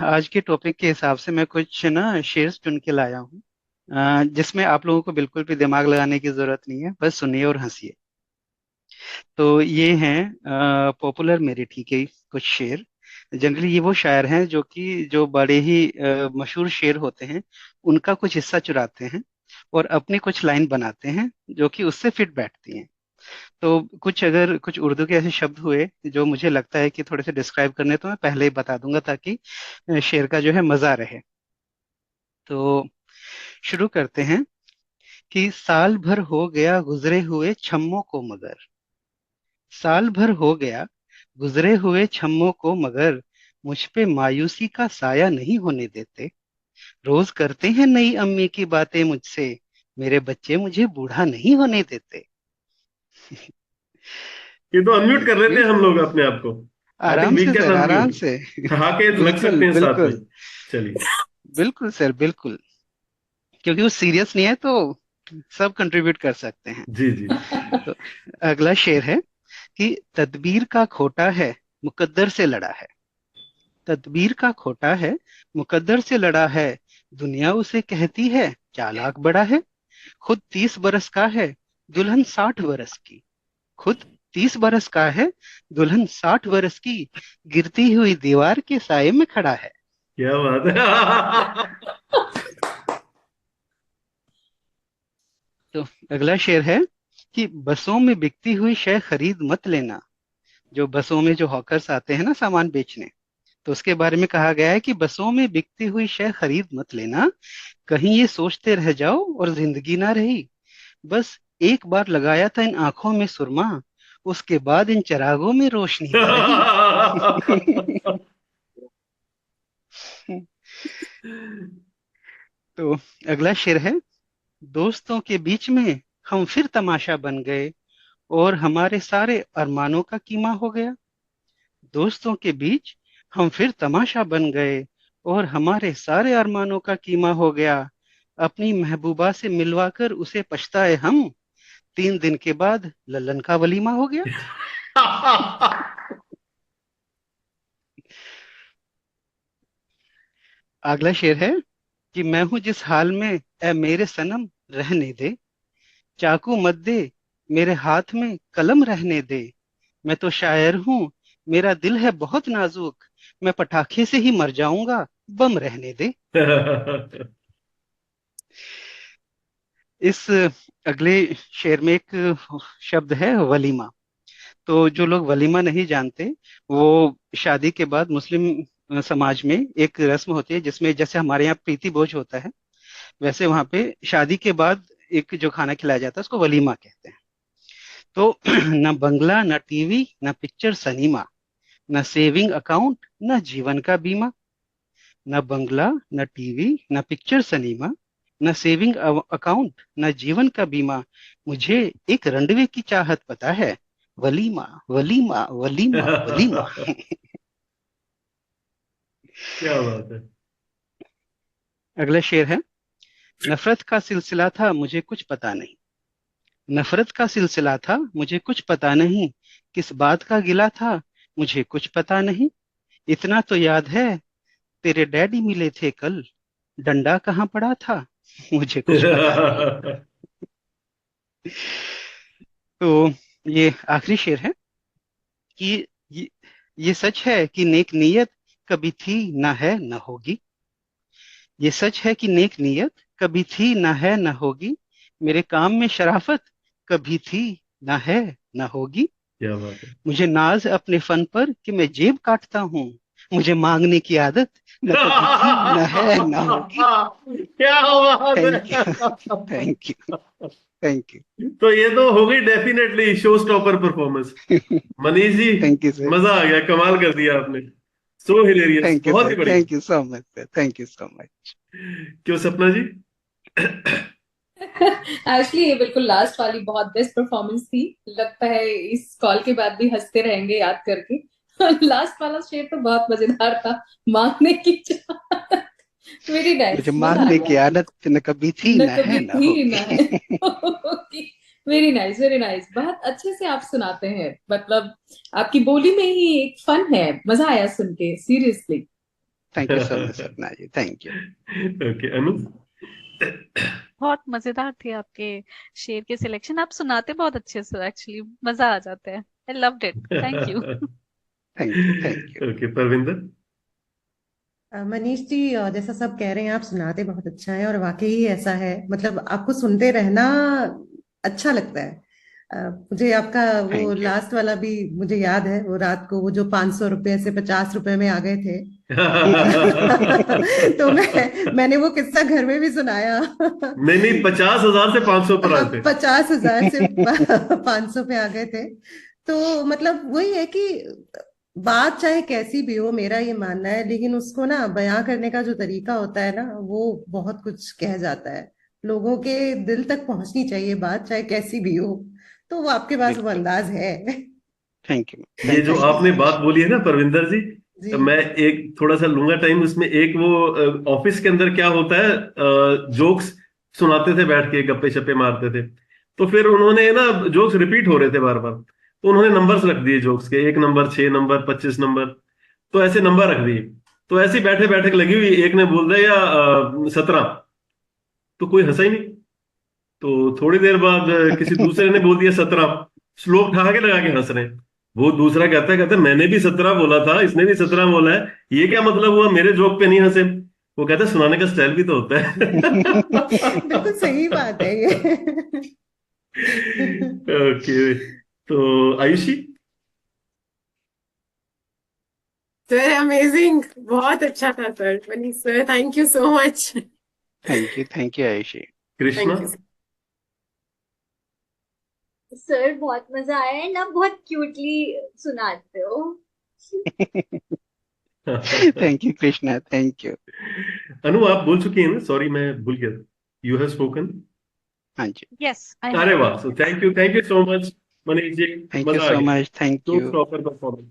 आज के टॉपिक के हिसाब से मैं कुछ ना शेयर्स चुन के लाया हूँ, जिसमें आप लोगों को बिल्कुल भी दिमाग लगाने की जरूरत नहीं है, बस सुनिए और हंसिए। तो ये हैं पॉपुलर मेरिठी के कुछ शेर। जनरली ये वो शायर हैं जो बड़े ही मशहूर शेर होते हैं, उनका कुछ हिस्सा चुराते हैं और अपनी कुछ लाइन बनाते हैं जो कि उससे फिट बैठती हैं। तो अगर कुछ उर्दू के ऐसे शब्द हुए जो मुझे लगता है कि थोड़े से डिस्क्राइब करने, तो मैं पहले ही बता दूंगा ताकि शेर का जो है मजा रहे। तो शुरू करते हैं कि साल भर हो गया गुजरे हुए छम्मों को मगर। साल भर हो गया गुजरे हुए छम्मों को मगर, मुझ पे मायूसी का साया नहीं होने देते। रोज करते हैं नई अम्मी की बातें मुझसे, मेरे बच्चे मुझे बूढ़ा नहीं होने देते। ये तो अनम्यूट कर लेते देखिए, हैं हम लोग अपने आप को। आई थिंक आराम वी से कैन सर, आराम अनम्यूट। से। ठहाके लग सकते बिल्कुल हैं साथ में। बिल्कुल। चलिए। बिल्कुल सर, बिल्कुल। क्योंकि वो सीरियस नहीं है तो सब कंट्रीब्यूट कर सकते हैं। जी जी। तो अगला शेर है कि तदबीर का खोटा है, मुकद्दर से लड़ा है। तदबीर का खोटा है, मुकद्दर से लड़ा है। दुनिया उसे कहती है चालाक बड़ा है। खुद 30 बरस का है, दुल्हन 60 बरस की। खुद 30 बरस का है, दुल्हन 60 बरस की। गिरती हुई दीवार के साये में खड़ा है। क्या बात है। तो अगला शेर है कि बसों में बिकती हुई शय खरीद मत लेना। जो बसों में जो हॉकर्स आते हैं ना सामान बेचने, तो उसके बारे में कहा गया है कि बसों में बिकती हुई शय खरीद मत लेना। कहीं ये सोचते रह जाओ और जिंदगी ना रही। बस एक बार लगाया था इन आंखों में सुरमा, उसके बाद इन चिरागों में रोशनी ना रही। तो अगला शेर है, दोस्तों के बीच में हम फिर तमाशा बन गए और हमारे सारे अरमानों का कीमा हो गया। दोस्तों के बीच हम फिर तमाशा बन गए और हमारे सारे अरमानों का कीमा हो गया। अपनी महबूबा से मिलवाकर उसे पछताए हम, 3 दिन के बाद लल्लन का वलीमा हो गया। अगला शेर है कि मैं हूं जिस हाल में, ए मेरे सनम रहने दे। चाकू मत दे, मेरे हाथ में कलम रहने दे। मैं तो शायर हूं, मेरा दिल है बहुत नाजुक। मैं पटाखे से ही मर जाऊंगा, बम रहने दे। इस अगले शेर में एक शब्द है वलीमा। तो जो लोग वलीमा नहीं जानते, वो शादी के बाद मुस्लिम समाज में एक रस्म होती है जिसमें जैसे हमारे यहाँ प्रीति भोज होता है, वैसे वहां पे शादी के बाद एक जो खाना खिलाया जाता है उसको वलीमा कहते हैं। तो न बंगला, न टीवी, न पिक्चर सनीमा, न सेविंग अकाउंट, न जीवन का बीमा। न बंगला, न टीवी, न पिक्चर सनीमा, न सेविंग अकाउंट, न जीवन का बीमा। मुझे एक रंडवे की चाहत पता है, वलीमा वलीमा वलीमा वलीमा। क्या बात है। अगला शेर है, नफरत का सिलसिला था मुझे कुछ पता नहीं। नफरत का सिलसिला था मुझे कुछ पता नहीं। किस बात का गिला था मुझे कुछ पता नहीं। इतना तो याद है, तेरे डैडी मिले थे कल, डंडा कहाँ पड़ा था मुझे कुछ पता नहीं। तो ये आखिरी शेर है कि ये सच है कि नेक नीयत कभी थी ना है ना होगी। ये सच है कि नेक नीयत कभी थी ना है ना होगी। मेरे काम में शराफत कभी थी ना है ना होगी। क्या बात है। मुझे नाज अपने फन पर कि मैं जेब काटता हूँ। मुझे मांगने की आदत न कभी थी ना है ना होगी। क्या बात थैंक यू। है। Thank you. थैंक तो ये तो हो गई definitely showstopper performance. You. Manish ji, thank you sir. मजा आ गया, कमाल कर दिया आपने। सो हिलेरियस, थैंक यू बहुत सर, ही बढ़िया। Thank you so much sir, thank you so much. क्यों सपना जी। एक्चुअली ये बिल्कुल लास्ट वाली बहुत बेस्ट परफॉर्मेंस थी। लगता है इस कॉल के बाद भी हंसते रहेंगे याद करके। लास्ट वाला शेर तो बहुत मजेदार था। मांगने की चाहत। वेरी मुझे नाइस, मजा आ मांगने की गया। आदत न कभी थी न न है कभी न थी ना होगी। है। Very nice, very nice. बहुत अच्छे से आप सुनाते हैं, मतलब आपकी बोली में ही एक फन है। मजा आया सुन के, seriously. Thank you so much सपना जी, थैंक यू। ओके अनु। बहुत मजेदार थे आपके शेर के सिलेक्शन। आप सुनाते बहुत अच्छे से, एक्चुअली मजा आ जाता है। I loved it, thank you. Thank you, thank you. Okay Parvinder. Manish ji, जैसा सब कह रहे हैं, आप सुनाते बहुत अच्छा है और वाकई ही ऐसा है। मतलब आपको सुनते रहना अच्छा लगता है। मुझे आपका वो थैंक यू। लास्ट वाला भी मुझे याद है, वो रात को वो जो 500 रुपए से 50 रुपए में आ गए थे। तो मैंने वो किस्सा घर में भी सुनाया। नहीं नहीं, 50,000 से 500 पर आए थे। 50,000 से 500 पे आ गए थे। तो मतलब वही है कि बात चाहे कैसी भी हो, मेरा ये मानना है, लेकिन उसको ना बयां करने का जो तरीका होता है ना, वो बहुत कुछ कह जाता है। लोगों के दिल तक पहुंचनी चाहिए बात, चाहे कैसी भी हो। तो वो आपके पास वो बिल्कुल, अंदाज है। थैंक यू, ये थैंक जो यू सो आपने मच। बात बोली है ना परविंदर जी, जी। मैं एक थोड़ा सा लूंगा टाइम उसमें। एक वो ऑफिस के अंदर क्या होता है, जोक्स सुनाते थे बैठ के, गप्पे शप्पे मारते थे। तो फिर उन्होंने ना जोक्स रिपीट हो रहे थे बार बार, तो उन्होंने नंबर्स रख दिए जोक्स के, 1 नंबर, 6 नंबर, 25 नंबर। तो ऐसे नंबर रख दिए। तो ऐसे बैठे बैठक लगी हुई, एक ने बोल दिया 17। तो कोई हंसा ही नहीं। तो थोड़ी देर बाद किसी दूसरे ने बोल दिया 17। लोग ठहाके लगा के हंस रहे हैं। वो दूसरा कहता है मैंने भी 17 बोला था, इसने भी 17 बोला है, ये क्या मतलब हुआ, मेरे जोक पे नहीं हंसे। वो कहता है सुनाने का स्टाइल भी तो होता है। बिल्कुल सही बात है ये। ओके, तो आयुषी। सर अमेजिंग, बहुत अच्छा था sir. Manish sir, thank you so much. Thank you Aayushi. Krishna. Thank you sir. बहुत मजा आया है ना, बहुत क्यूटली सुनाते हो। Thank you Krishna, thank you. Anu आप बोल चुकी हैं ना, सॉरी मैं भूल गया। You have spoken. हाँ जी, यस, आई अरे हैव। वाह, so thank you so much Manish ji. Thank you मजा आ सो गया। Much, thank to you. Proper performance.